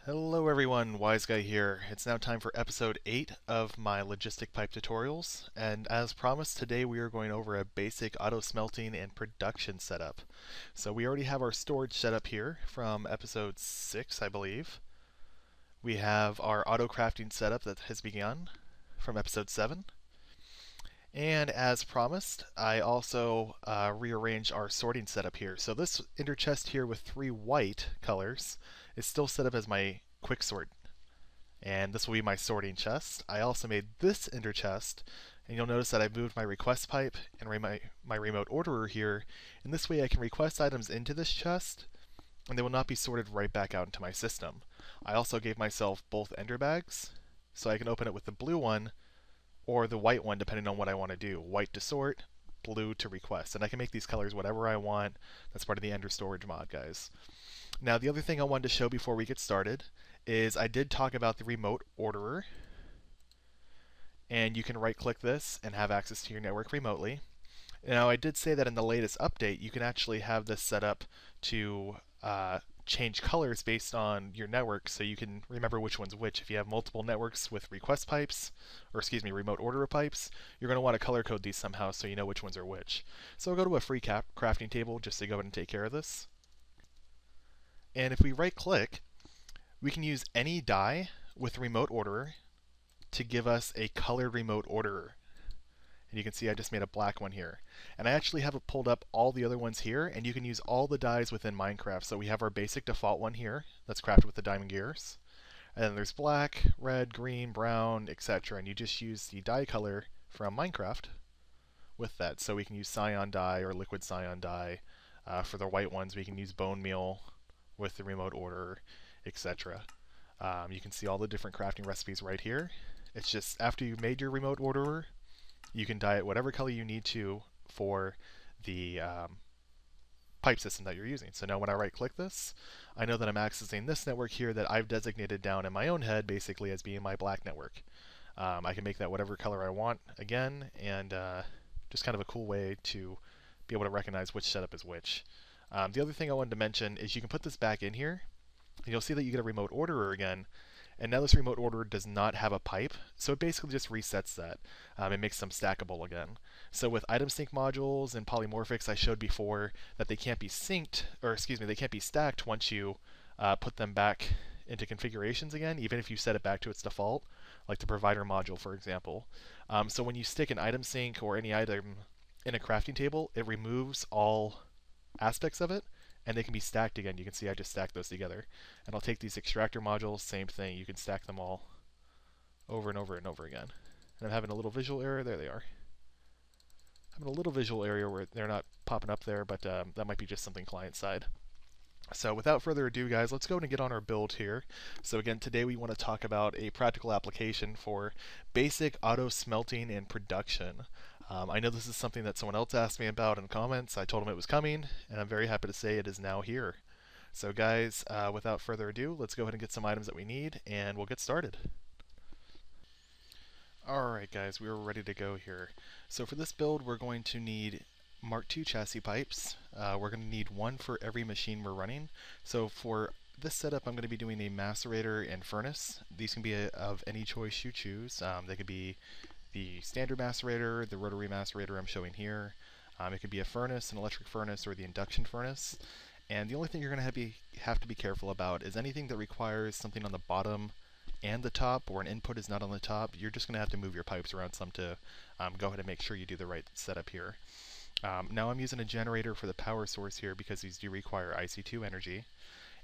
Hello everyone, Wise Guy here. It's now time for episode 8 of my Logistic Pipe tutorials, and as promised today we are going over a basic auto-smelting and production setup. So we already have our storage setup here from episode 6, I believe. We have our auto-crafting setup that has begun from episode 7. And as promised, I also rearranged our sorting setup here. So this inner chest here with 3 white colors is still set up as my quick sort, and this will be my sorting chest. I also made this inner chest, and you'll notice that I've moved my request pipe and my remote orderer here, and this way I can request items into this chest, and they will not be sorted right back out into my system. I also gave myself both ender bags, so I can open it with the blue one or the white one depending on what I want to do. White to sort, blue to request, and I can make these colors whatever I want. That's part of the ender storage mod, guys. Now the other thing I wanted to show before we get started is I did talk about the remote orderer, and you can right click this and have access to your network remotely. Now I did say that in the latest update you can actually have this set up to change colors based on your network, so you can remember which one's which. If you have multiple networks with request pipes, or excuse me, remote orderer pipes, you're going to want to color code these somehow so you know which ones are which. So I'll go to a free crafting table just to go ahead and take care of this. And if we right click, we can use any die with remote orderer to give us a colored remote orderer. And you can see I just made a black one here. And I actually have it pulled up all the other ones here, and you can use all the dies within Minecraft. So we have our basic default one here that's crafted with the diamond gears. And then there's black, red, green, brown, etc. And you just use the dye color from Minecraft with that. So we can use cyan dye or liquid cyan dye. For the white ones, we can use bone meal with the remote orderer, etc. You can see all the different crafting recipes right here. It's just after you've made your remote orderer, you can dye it whatever color you need to for the pipe system that you're using. So now when I right click this, I know that I'm accessing this network here that I've designated down in my own head basically as being my black network. I can make that whatever color I want again, and just kind of a cool way to be able to recognize which setup is which. The other thing I wanted to mention is you can put this back in here, and you'll see that you get a remote orderer again. And now this remote orderer does not have a pipe, so it basically just resets that. It makes them stackable again. So with item sync modules and polymorphics, I showed before that they can't be synced, or excuse me, they can't be stacked once you put them back into configurations again, even if you set it back to its default, like the provider module, for example. So when you stick an item sync or any item in a crafting table, it removes all aspects of it, and they can be stacked again. You can see I just stacked those together. And I'll take these extractor modules, same thing, you can stack them all over and over and over again. And I'm having a little visual error, there they are. Having a little visual error where they're not popping up there, but that might be just something client side. So without further ado, guys, let's go and get on our build here. So again, today we want to talk about a practical application for basic auto smelting and production. I know this is something that someone else asked me about in comments. I told them it was coming, and I'm very happy to say it is now here. So guys, without further ado, let's go ahead and get some items that we need, and we'll get started. Alright guys, we are ready to go here. So for this build, we're going to need Mark II chassis pipes. We're going to need one for every machine we're running. So for this setup, I'm going to be doing a macerator and furnace. These can be of any choice you choose. They could be the standard macerator, the rotary macerator I'm showing here. It could be a furnace, an electric furnace, or the induction furnace. And the only thing you're going to have to be careful about is anything that requires something on the bottom and the top, or an input is not on the top, you're just going to have to move your pipes around some to go ahead and make sure you do the right setup here. Now I'm using a generator for the power source here because these do require IC2 energy.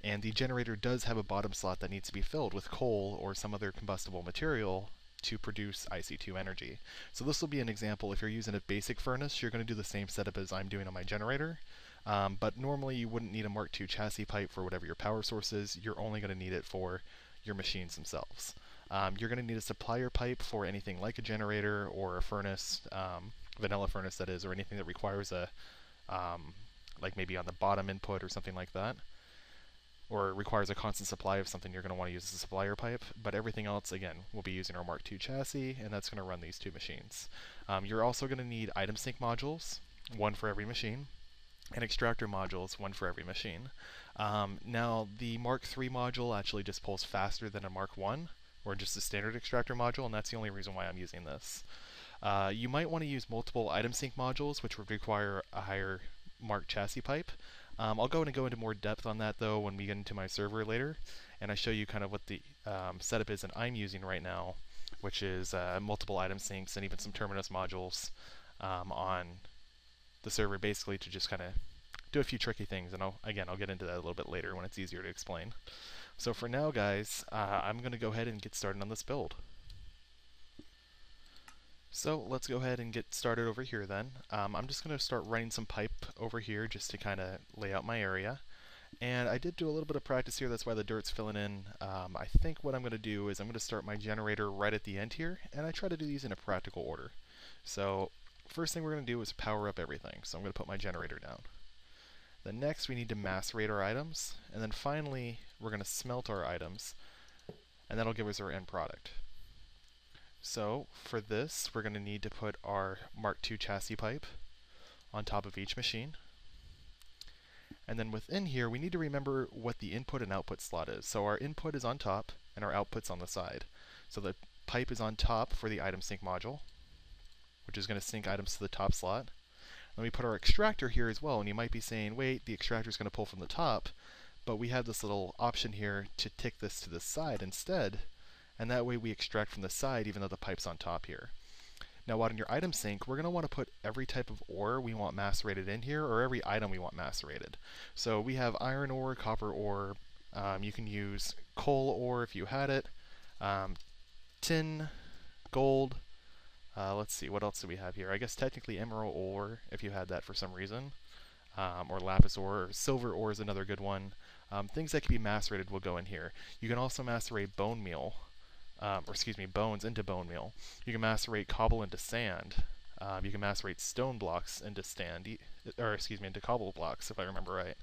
And the generator does have a bottom slot that needs to be filled with coal or some other combustible material to produce IC2 energy. So this will be an example. If you're using a basic furnace, you're going to do the same setup as I'm doing on my generator. But normally you wouldn't need a Mark II chassis pipe for whatever your power source is. You're only going to need it for your machines themselves. You're going to need a supplier pipe for anything like a generator or a furnace, vanilla furnace that is, or anything that requires a, like maybe on the bottom input or something like that, or requires a constant supply of something. You're going to want to use a supplier pipe. But everything else, again, we'll be using our Mark II chassis, and that's going to run these two machines. You're also going to need item sync modules, one for every machine, and extractor modules, one for every machine. Now, the Mark III module actually just pulls faster than a Mark I, or just a standard extractor module, and that's the only reason why I'm using this. You might want to use multiple item sync modules, which would require a higher Mark chassis pipe. I'll go into more depth on that though when we get into my server later, and I show you kind of what the setup is that I'm using right now, which is multiple item syncs and even some terminus modules on the server, basically to just kind of do a few tricky things, and I'll get into that a little bit later when it's easier to explain. So for now, guys, I'm going to go ahead and get started on this build. So let's go ahead and get started over here then. I'm just going to start running some pipe over here just to kind of lay out my area. And I did do a little bit of practice here, that's why the dirt's filling in. I think what I'm going to do is I'm going to start my generator right at the end here, and I try to do these in a practical order. So first thing we're going to do is power up everything. So I'm going to put my generator down. Then next we need to macerate our items, and then finally we're going to smelt our items, and that'll give us our end product. So for this, we're going to need to put our Mark II chassis pipe on top of each machine. And then within here, we need to remember what the input and output slot is. So our input is on top, and our output's on the side. So the pipe is on top for the item sync module, which is going to sync items to the top slot. Then we put our extractor here as well, and you might be saying, wait, the extractor is going to pull from the top, but we have this little option here to tick this to the side instead, and that way we extract from the side even though the pipe's on top here. Now out in your item sync, we're going to want to put every type of ore we want macerated in here, or every item we want macerated. So we have iron ore, copper ore, you can use coal ore if you had it, tin, gold, let's see, what else do we have here? I guess technically emerald ore, if you had that for some reason, or lapis ore, or silver ore is another good one. Things that can be macerated will go in here. You can also macerate bone meal, bones into bone meal. You can macerate cobble into sand. You can macerate stone blocks into into cobble blocks, if I remember right.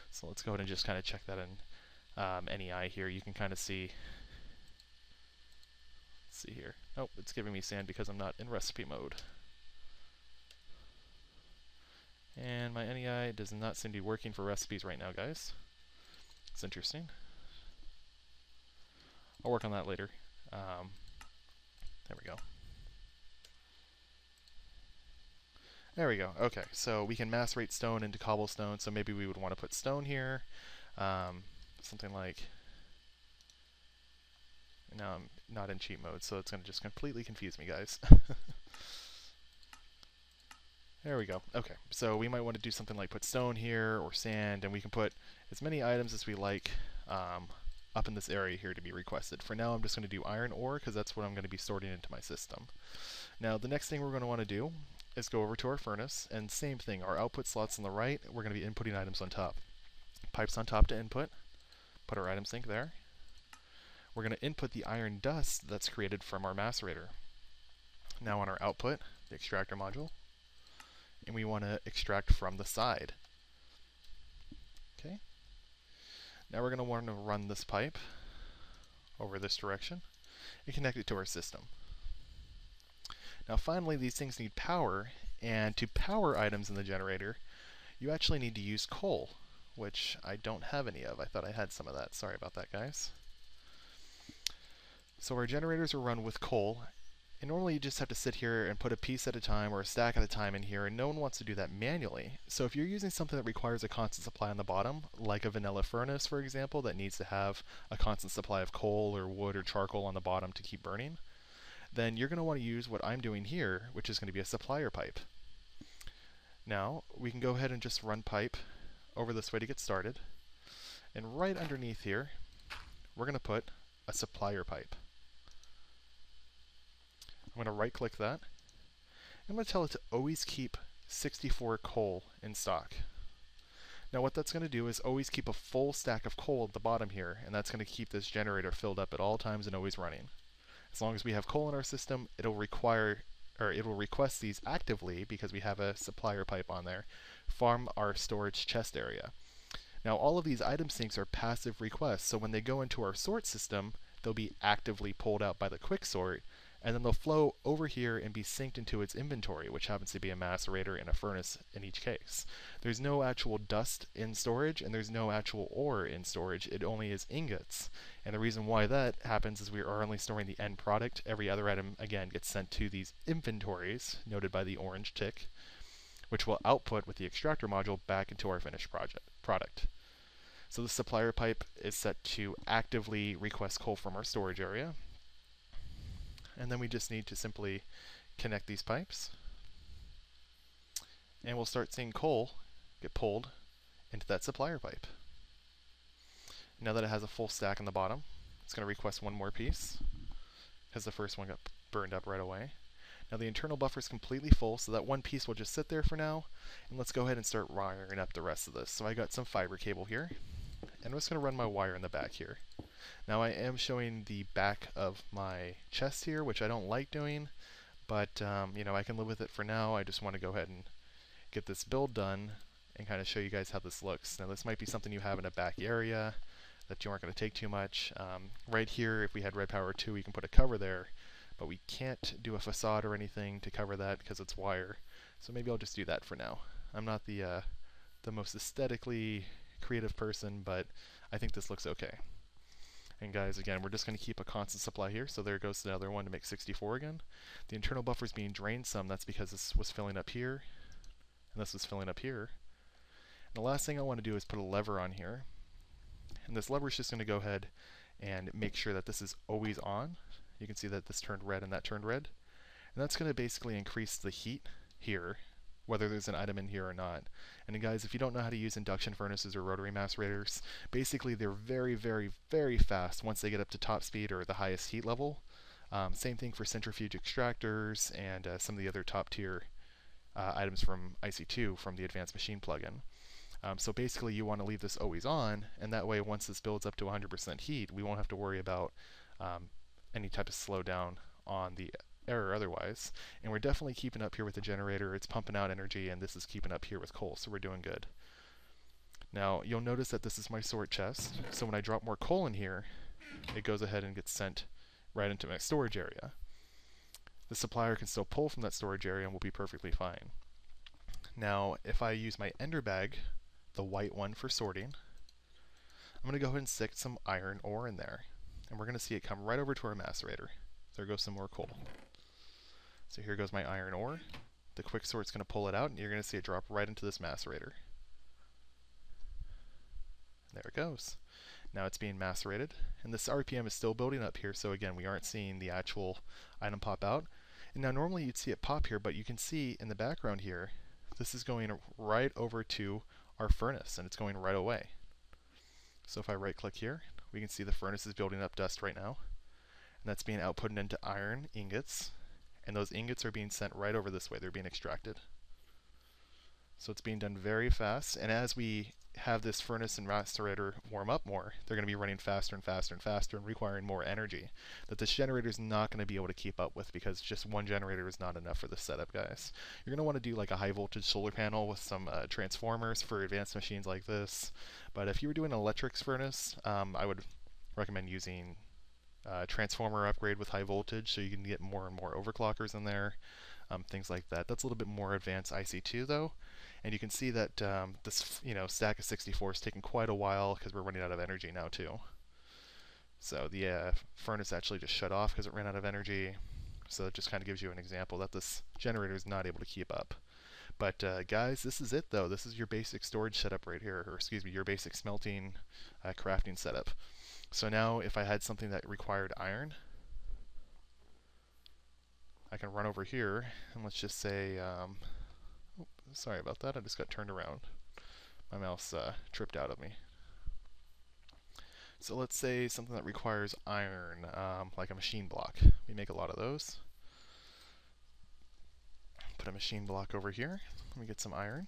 So let's go ahead and just kind of check that in NEI here. You can kind of see. See here. Oh, it's giving me sand because I'm not in recipe mode. And my NEI does not seem to be working for recipes right now, guys. It's interesting. I'll work on that later. There we go. There we go. Okay, so we can macerate stone into cobblestone, so maybe we would want to put stone here. Something like... Now I'm not in cheat mode, so it's going to just completely confuse me, guys. There we go. Okay, so we might want to do something like put stone here or sand, and we can put as many items as we like up in this area here to be requested. For now, I'm just going to do iron ore because that's what I'm going to be sorting into my system. Now, the next thing we're going to want to do is go over to our furnace, and same thing, our output slots on the right, we're going to be inputting items on top. Pipes on top to input, put our item sync there. We're going to input the iron dust that's created from our macerator. Now on our output, the extractor module, and we want to extract from the side. Okay. Now we're going to want to run this pipe over this direction and connect it to our system. Now finally, these things need power, and to power items in the generator, you actually need to use coal, which I don't have any of. I thought I had some of that. Sorry about that, guys. So our generators are run with coal, and normally you just have to sit here and put a piece at a time or a stack at a time in here, and no one wants to do that manually. So if you're using something that requires a constant supply on the bottom, like a vanilla furnace, for example, that needs to have a constant supply of coal or wood or charcoal on the bottom to keep burning, then you're going to want to use what I'm doing here, which is going to be a supplier pipe. Now, we can go ahead and just run pipe over this way to get started, and right underneath here, we're going to put a supplier pipe. I'm going to right click that. I'm going to tell it to always keep 64 coal in stock. Now what that's going to do is always keep a full stack of coal at the bottom here, and that's going to keep this generator filled up at all times and always running. As long as we have coal in our system, it'll request these actively, because we have a supplier pipe on there, from our storage chest area. Now all of these item syncs are passive requests, so when they go into our sort system, they'll be actively pulled out by the quick sort, and then they'll flow over here and be synced into its inventory, which happens to be a macerator and a furnace in each case. There's no actual dust in storage, and there's no actual ore in storage. It only is ingots. And the reason why that happens is we are only storing the end product. Every other item, again, gets sent to these inventories, noted by the orange tick, which will output with the extractor module back into our finished product. So the supplier pipe is set to actively request coal from our storage area. And then we just need to simply connect these pipes. And we'll start seeing coal get pulled into that supplier pipe. Now that it has a full stack on the bottom, it's going to request one more piece because the first one got burned up right away. Now the internal buffer is completely full, so that one piece will just sit there for now. And let's go ahead and start wiring up the rest of this. So I got some fiber cable here, and I'm just going to run my wire in the back here. Now I am showing the back of my chest here, which I don't like doing, but you know, I can live with it for now. I just want to go ahead and get this build done and kind of show you guys how this looks. Now this might be something you have in a back area that you aren't going to take too much. Right here, if we had red power 2, we can put a cover there, but we can't do a facade or anything to cover that because it's wire. So maybe I'll just do that for now. I'm not the most aesthetically creative person, but I think this looks okay. And guys, again, we're just going to keep a constant supply here. So there goes another one to make 64 again. The internal buffer is being drained some. That's because this was filling up here, and this was filling up here. And the last thing I want to do is put a lever on here. And this lever is just going to go ahead and make sure that this is always on. You can see that this turned red and that turned red. And that's going to basically increase the heat here, whether there's an item in here or not. And then guys, if you don't know how to use induction furnaces or rotary macerators, basically they're very, very, very fast once they get up to top speed or the highest heat level. Same thing for centrifuge extractors and some of the other top tier items from IC2 from the advanced machine plugin. So basically you want to leave this always on, and that way once this builds up to 100% heat, we won't have to worry about any type of slowdown on the error otherwise. And we're definitely keeping up here with the generator. It's pumping out energy, and this is keeping up here with coal, so we're doing good. Now you'll notice that this is my sort chest, so when I drop more coal in here, it goes ahead and gets sent right into my storage area. The supplier can still pull from that storage area and will be perfectly fine. Now if I use my ender bag, the white one for sorting, I'm going to go ahead and stick some iron ore in there, and we're going to see it come right over to our macerator. There goes some more coal. So here goes my iron ore. The quick sort's going to pull it out, and you're going to see it drop right into this macerator. There it goes. Now it's being macerated, and this RPM is still building up here, so again, we aren't seeing the actual item pop out. And now normally you'd see it pop here, but you can see in the background here, this is going right over to our furnace, and it's going right away. So if I right click here, we can see the furnace is building up dust right now, and that's being outputted into iron ingots, and those ingots are being sent right over this way. They're being extracted. So it's being done very fast, and as we have this furnace and macerator warm up more, they're going to be running faster and faster and faster and requiring more energy that this generator is not going to be able to keep up with, because just one generator is not enough for this setup, guys. You're going to want to do like a high voltage solar panel with some transformers for advanced machines like this. But if you were doing an electrics furnace, I would recommend using transformer upgrade with high voltage, so you can get more and more overclockers in there, things like that. That's a little bit more advanced IC2 though, and you can see that this stack of 64 is taking quite a while because we're running out of energy now too. So the furnace actually just shut off because it ran out of energy. So it just kind of gives you an example that this generator is not able to keep up. But guys, this is it though. This is your basic storage setup right here, or excuse me, your basic smelting crafting setup. So now if I had something that required iron, I can run over here and let's just say, sorry about that, I just got turned around. My mouse tripped out of me. So let's say something that requires iron, like a machine block. We make a lot of those. Put a machine block over here. Let me get some iron.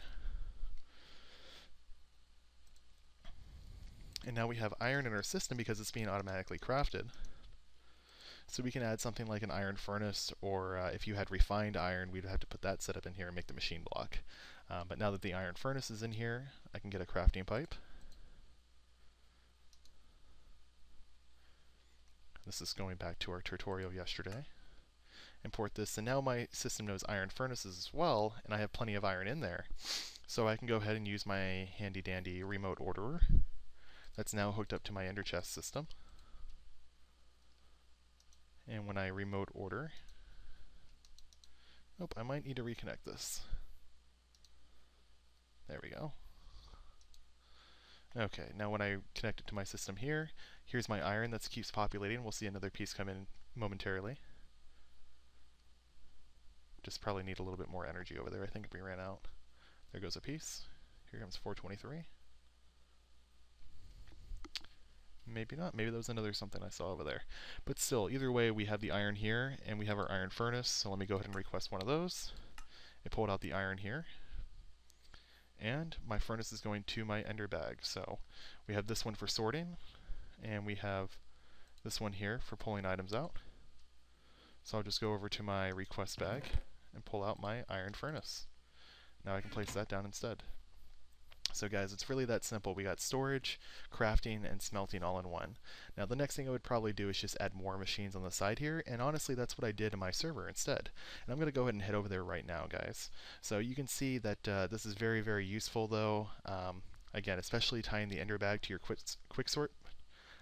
And now we have iron in our system because it's being automatically crafted. So we can add something like an iron furnace, or if you had refined iron, we'd have to put that setup in here and make the machine block. But now that the iron furnace is in here, I can get a crafting pipe. This is going back to our tutorial yesterday. import this, and now my system knows iron furnaces as well, and I have plenty of iron in there. So I can go ahead and use my handy dandy remote orderer that's now hooked up to my ender chest system. And when I remote order, oh, I might need to reconnect this. There we go. Okay, now when I connect it to my system here, here's my iron that keeps populating. We'll see another piece come in momentarily. Just probably need a little bit more energy over there. I think we ran out. There goes a piece. Here comes 423. Maybe not. Maybe that was another something I saw over there. But still, either way, we have the iron here, and we have our iron furnace. So let me go ahead and request one of those. I pulled out the iron here. And my furnace is going to my ender bag. So we have this one for sorting, and we have this one here for pulling items out. So I'll just go over to my request bag and pull out my iron furnace. Now I can place that down instead. So guys, it's really that simple. We got storage, crafting, and smelting all in one. Now the next thing I would probably do is just add more machines on the side here, and honestly that's what I did in my server instead. And I'm going to go ahead and head over there right now, guys. So you can see that this is very, very useful though. Again, especially tying the ender bag to your quick sort.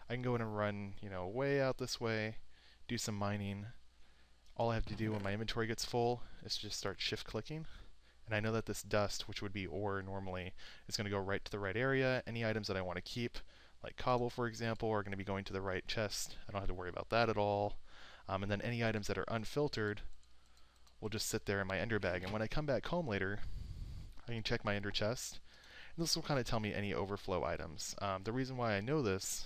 I can go in and run, way out this way, do some mining. All I have to do when my inventory gets full is just start shift clicking. And I know that this dust, which would be ore normally, is going to go right to the right area. Any items that I want to keep, like cobble for example, are going to be going to the right chest. I don't have to worry about that at all. And then any items that are unfiltered will just sit there in my ender bag. And when I come back home later, I can check my ender chest. And this will kind of tell me any overflow items. The reason why I know this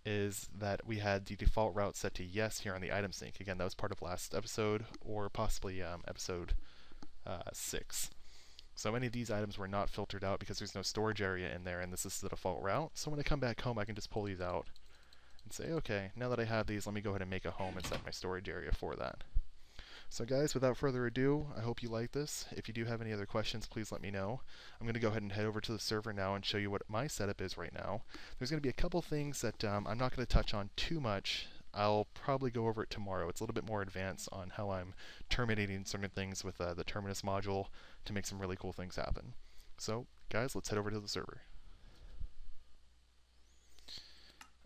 is that we had the default route set to yes here on the item sync. Again, that was part of last episode, or possibly episode 6. So any of these items were not filtered out because there's no storage area in there, and this is the default route. So when I come back home, I can just pull these out and say, okay, now that I have these, let me go ahead and make a home and set my storage area for that. So guys, without further ado, I hope you like this. If you do have any other questions, please let me know. I'm going to go ahead and head over to the server now and show you what my setup is right now. There's going to be a couple things that I'm not going to touch on too much. I'll probably go over it tomorrow. It's a little bit more advanced on how I'm terminating certain things with the Terminus module to make some really cool things happen. So guys, let's head over to the server.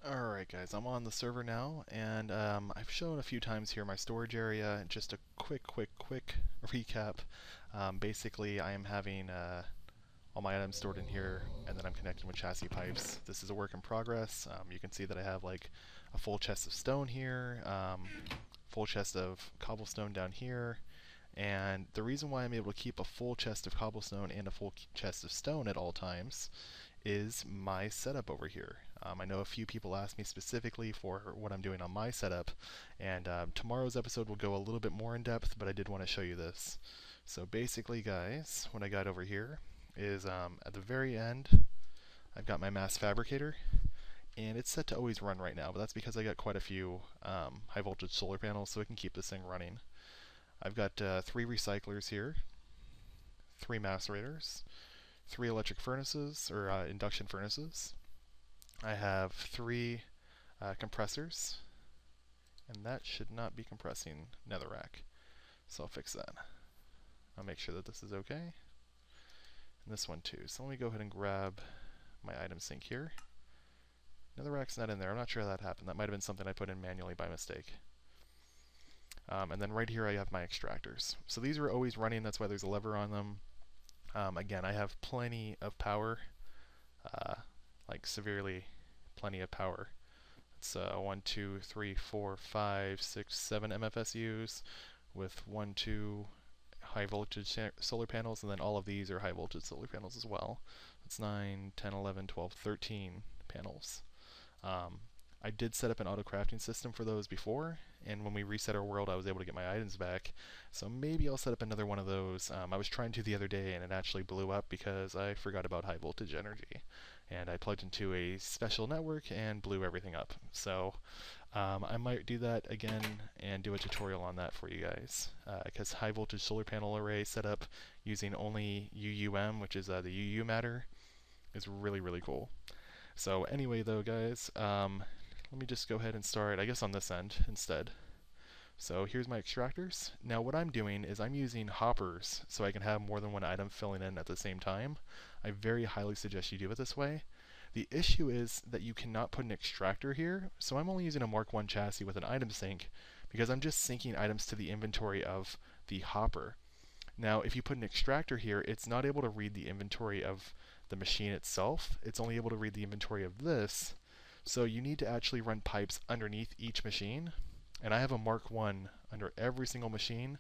Alright guys, I'm on the server now, and I've shown a few times here my storage area. Just a quick recap. Basically, I am having all my items stored in here, and then I'm connected with chassis pipes. This is a work in progress. You can see that I have like a full chest of stone here, full chest of cobblestone down here, and the reason why I'm able to keep a full chest of cobblestone and a full chest of stone at all times is my setup over here. I know a few people asked me specifically for what I'm doing on my setup, and tomorrow's episode will go a little bit more in depth, but I did want to show you this. So basically guys, what I got over here is at the very end, I've got my mass fabricator, and it's set to always run right now, but that's because I got quite a few high voltage solar panels, so it can keep this thing running. I've got 3 recyclers here, 3 macerators, 3 electric furnaces, or induction furnaces. I have 3 compressors, and that should not be compressing netherrack, so I'll fix that. I'll make sure that this is okay, and this one too. So let me go ahead and grab my item sink here. Netherrack's not in there. I'm not sure how that happened. That might have been something I put in manually by mistake. And then right here I have my extractors. So these are always running, that's why there's a lever on them. Again, I have plenty of power, like severely plenty of power. It's 1, 2, 3, 4, 5, 6, 7 MFSUs with 1, 2 high voltage solar panels, and then all of these are high voltage solar panels as well. That's 9, 10, 11, 12, 13 panels. I did set up an auto crafting system for those before, and when we reset our world I was able to get my items back, so maybe I'll set up another one of those. I was trying to the other day and it actually blew up because I forgot about high voltage energy, and I plugged into a special network and blew everything up. So I might do that again and do a tutorial on that for you guys, because high voltage solar panel array setup using only UUM, which is the UU matter, is really, really cool. So anyway though guys, let me just go ahead and start, I guess on this end instead. So here's my extractors. Now what I'm doing is I'm using hoppers so I can have more than one item filling in at the same time. I very highly suggest you do it this way. The issue is that you cannot put an extractor here, so I'm only using a Mark 1 chassis with an item sync because I'm just syncing items to the inventory of the hopper. Now if you put an extractor here, it's not able to read the inventory of the machine itself, it's only able to read the inventory of this. So you need to actually run pipes underneath each machine. And I have a Mark 1 under every single machine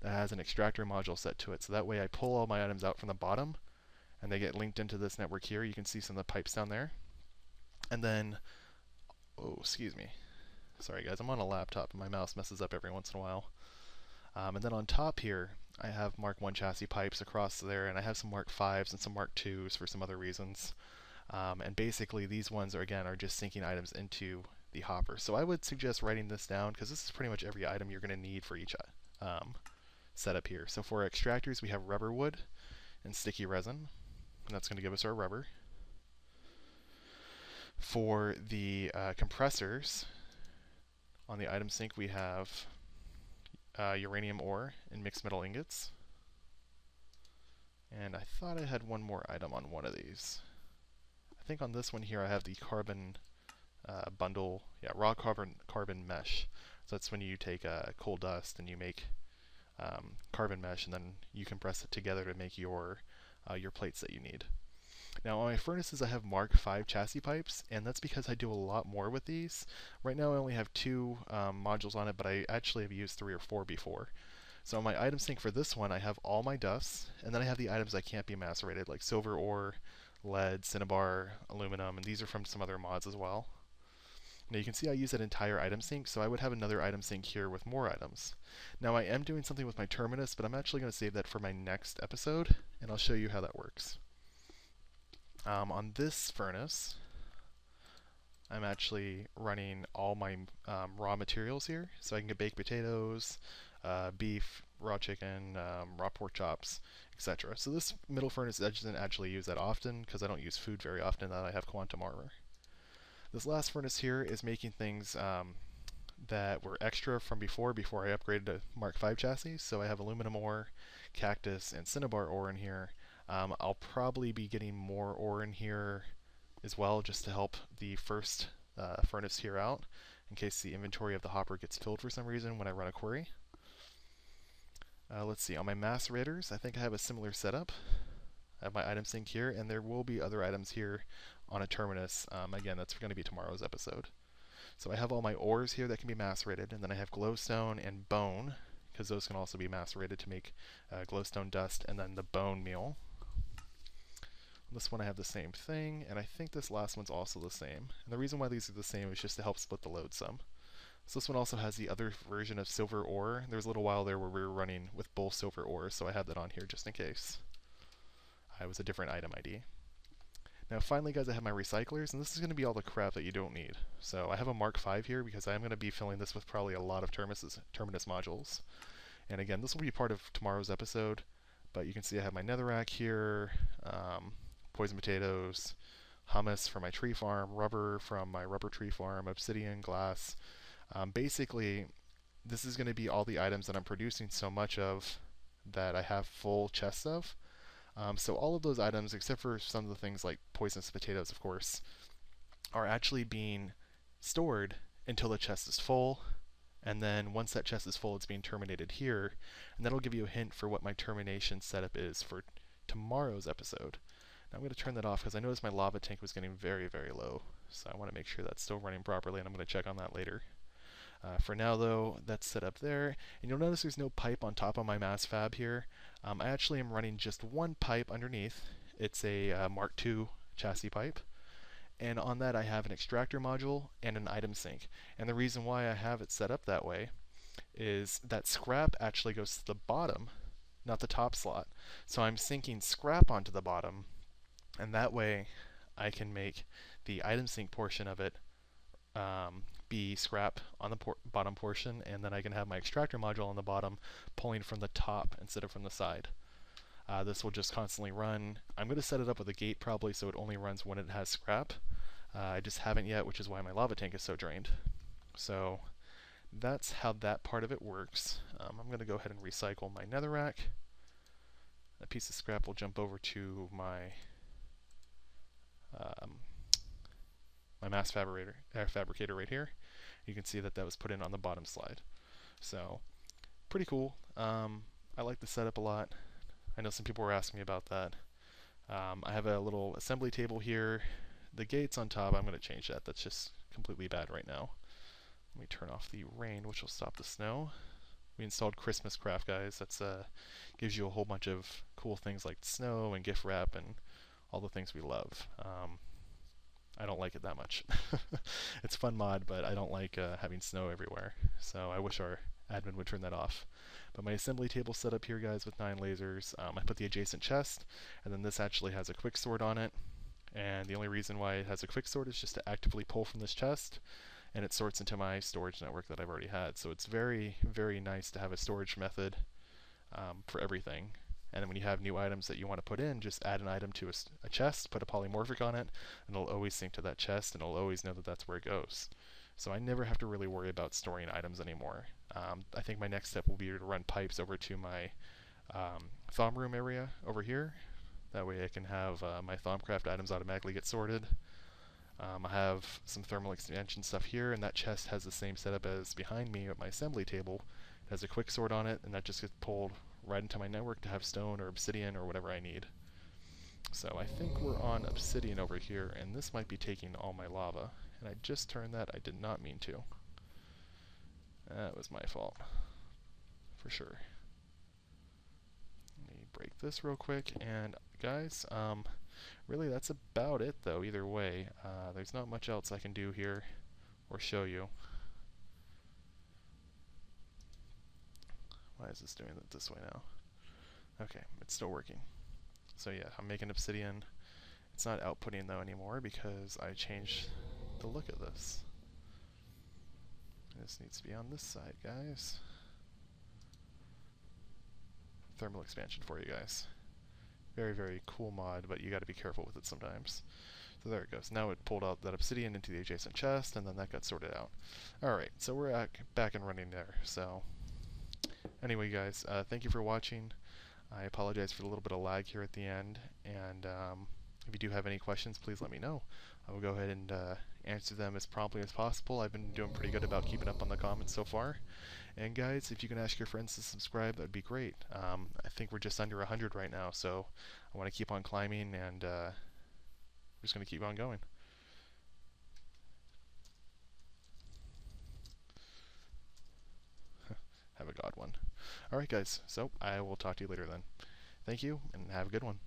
that has an extractor module set to it. So that way I pull all my items out from the bottom and they get linked into this network here. You can see some of the pipes down there. And then, oh, excuse me. Sorry guys, I'm on a laptop and my mouse messes up every once in a while. And then on top here, I have Mark 1 chassis pipes across there, and I have some Mark 5s and some Mark 2s for some other reasons. And basically these ones are, again, are just syncing items into the hopper. So I would suggest writing this down because this is pretty much every item you're going to need for each setup here. So for extractors, we have rubber wood and sticky resin, and that's going to give us our rubber. For the compressors, on the item sync we have uranium ore and mixed metal ingots. And I thought I had one more item on one of these. I think on this one here I have the carbon bundle, raw carbon mesh. So that's when you take coal dust and you make carbon mesh, and then you compress it together to make your plates that you need. Now on my furnaces I have Mark 5 chassis pipes, and that's because I do a lot more with these. Right now I only have 2 modules on it, but I actually have used 3 or 4 before. So on my item sync for this one I have all my dusts, and then I have the items that can't be macerated, like silver ore, lead, cinnabar, aluminum, and these are from some other mods as well. Now you can see I use that entire item sync, so I would have another item sync here with more items. Now I am doing something with my terminus, but I'm actually going to save that for my next episode, and I'll show you how that works. On this furnace, I'm actually running all my raw materials here, so I can get baked potatoes, beef, raw chicken, raw pork chops, etc. So this middle furnace I didn't actually use that often because I don't use food very often now that I have quantum armor. This last furnace here is making things that were extra from before I upgraded to Mark 5 chassis. So I have aluminum ore, cactus, and cinnabar ore in here. I'll probably be getting more ore in here as well, just to help the first furnace here out, in case the inventory of the hopper gets filled for some reason when I run a query. Let's see, on my macerators, I think I have a similar setup. I have my item sync here, and there will be other items here on a terminus. Again, that's going to be tomorrow's episode. So I have all my ores here that can be macerated, and then I have glowstone and bone, because those can also be macerated to make glowstone dust, and then the bone meal. This one I have the same thing, and I think this last one's also the same. And the reason why these are the same is just to help split the load some. So this one also has the other version of silver ore. There was a little while there where we were running with both silver ores, so I have that on here just in case. It was a different item ID. Now finally guys, I have my recyclers, and this is going to be all the crap that you don't need. So I have a Mark 5 here because I'm going to be filling this with probably a lot of terminus modules. And again, this will be part of tomorrow's episode, but you can see I have my netherrack here, poison potatoes, hummus from my tree farm, rubber from my rubber tree farm, obsidian, glass. Basically, this is going to be all the items that I'm producing so much of that I have full chests of. So all of those items, except for some of the things like poisonous potatoes, of course, are actually being stored until the chest is full. And then once that chest is full, it's being terminated here. And that'll give you a hint for what my termination setup is for tomorrow's episode. Now I'm going to turn that off because I noticed my lava tank was getting very, very low. So I want to make sure that's still running properly, and I'm going to check on that later. For now though, that's set up there. And you'll notice there's no pipe on top of my mass fab here. I actually am running just one pipe underneath. It's a Mark II chassis pipe. And on that I have an extractor module and an item sync. And the reason why I have it set up that way is that scrap actually goes to the bottom, not the top slot. So I'm syncing scrap onto the bottom, and that way I can make the item sync portion of it be scrap on the bottom portion, and then I can have my extractor module on the bottom pulling from the top instead of from the side. This will just constantly run. I'm going to set it up with a gate probably so it only runs when it has scrap. I just haven't yet, which is why my lava tank is so drained. So that's how that part of it works. I'm going to go ahead and recycle my netherrack. A piece of scrap will jump over to my um, my mass fabricator right here. You can see that that was put in on the bottom slide. So pretty cool. I like the setup a lot. I know some people were asking me about that. I have a little assembly table here. The gates on top, I'm going to change that. That's just completely bad right now. Let me turn off the rain, which will stop the snow. We installed Christmas craft, guys. That's gives you a whole bunch of cool things like snow and gift wrap and all the things we love. I don't like it that much. It's a fun mod, but I don't like having snow everywhere. So I wish our admin would turn that off. But my assembly table set up here, guys, with 9 lasers. I put the adjacent chest, and then this actually has a quick sort on it. And the only reason why it has a quick sort is just to actively pull from this chest, and it sorts into my storage network that I've already had. So it's very, very nice to have a storage method for everything. And then when you have new items that you want to put in, just add an item to a chest, put a polymorphic on it, and it'll always sync to that chest, and it'll always know that that's where it goes. So I never have to really worry about storing items anymore. I think my next step will be to run pipes over to my thom room area over here. That way I can have my Thaumcraft items automatically get sorted. I have some thermal expansion stuff here, and that chest has the same setup as behind me at my assembly table. It has a quick sort on it, and that just gets pulled right into my network to have stone or obsidian or whatever I need. So I think we're on obsidian over here, and this might be taking all my lava. And I just turned that. I did not mean to. That was my fault, for sure. Let me break this real quick, and guys, really that's about it though, either way. There's not much else I can do here or show you. Why is this doing it this way now? Okay, it's still working. So yeah, I'm making obsidian. It's not outputting though anymore because I changed the look of this. This needs to be on this side, guys. Thermal expansion for you guys. Very, very cool mod, but you got to be careful with it sometimes. So there it goes. Now it pulled out that obsidian into the adjacent chest, and then that got sorted out. Alright, so we're back and running there. So anyway, guys, thank you for watching. I apologize for a little bit of lag here at the end, and if you do have any questions, please let me know. I will go ahead and answer them as promptly as possible. I've been doing pretty good about keeping up on the comments so far. And guys, if you can ask your friends to subscribe, that would be great. I think we're just under 100 right now, so I want to keep on climbing, and we're just going to keep on going. Have a god one. Alright guys, so I will talk to you later then. Thank you, and have a good one.